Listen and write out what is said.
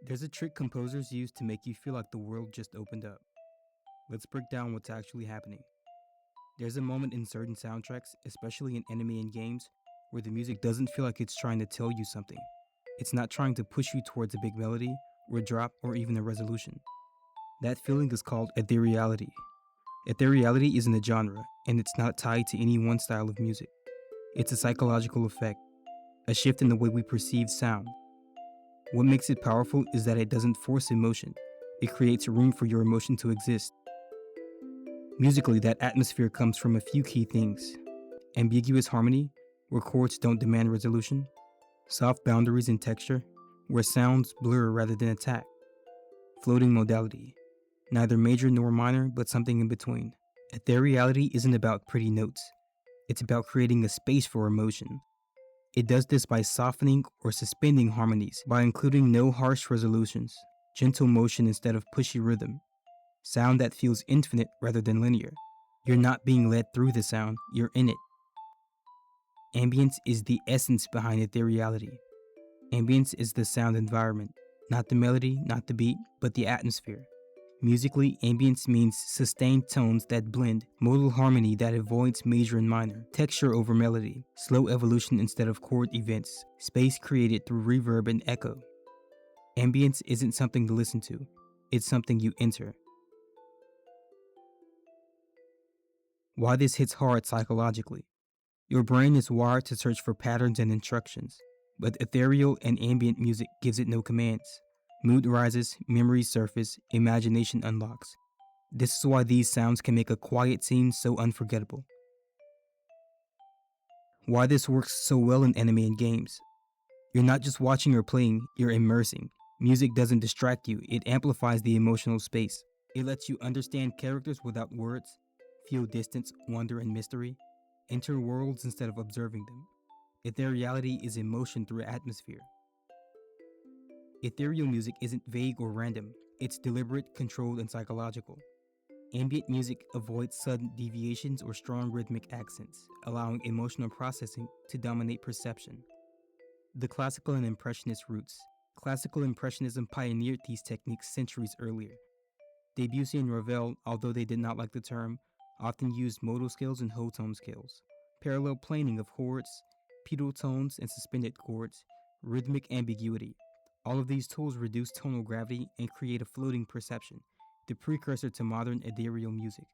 There's a trick composers use to make you feel like the world just opened up. Let's break down what's actually happening. There's a moment in certain soundtracks, especially in anime and games, where the music doesn't feel like it's trying to tell you something. It's not trying to push you towards a big melody, or a drop, or even a resolution. That feeling is called ethereality. Ethereality isn't a genre, and it's not tied to any one style of music. It's a psychological effect, a shift in the way we perceive sound. What makes it powerful is that it doesn't force emotion, it creates room for your emotion to exist. Musically, that atmosphere comes from a few key things: ambiguous harmony, where chords don't demand resolution; soft boundaries in texture, where sounds blur rather than attack; floating modality, neither major nor minor, but something in between. Ethereality isn't about pretty notes, it's about creating a space for emotion. It does this by softening or suspending harmonies, by including no harsh resolutions, gentle motion instead of pushy rhythm, sound that feels infinite rather than linear. You're not being led through the sound, you're in it. Ambience is the essence behind ethereality. Ambience is the sound environment, not the melody, not the beat, but the atmosphere. Musically, ambience means sustained tones that blend, modal harmony that avoids major and minor, texture over melody, slow evolution instead of chord events, space created through reverb and echo. Ambience isn't something to listen to, it's something you enter. Why this hits hard psychologically. Your brain is wired to search for patterns and instructions, but ethereal and ambient music gives it no commands. Mood rises, memories surface, imagination unlocks. This is why these sounds can make a quiet scene so unforgettable. Why this works so well in anime and games. You're not just watching or playing, you're immersing. Music doesn't distract you, it amplifies the emotional space. It lets you understand characters without words, feel distance, wonder, and mystery, enter worlds instead of observing them. Ethereality is emotion through atmosphere. Ethereal music isn't vague or random, it's deliberate, controlled, and psychological. Ambient music avoids sudden deviations or strong rhythmic accents, allowing emotional processing to dominate perception. The classical and impressionist roots. Classical impressionism pioneered these techniques centuries earlier. Debussy and Ravel, although they did not like the term, often used modal scales and whole tone scales, parallel planing of chords, pedal tones and suspended chords, rhythmic ambiguity. All of these tools reduce tonal gravity and create a floating perception, the precursor to modern ethereal music.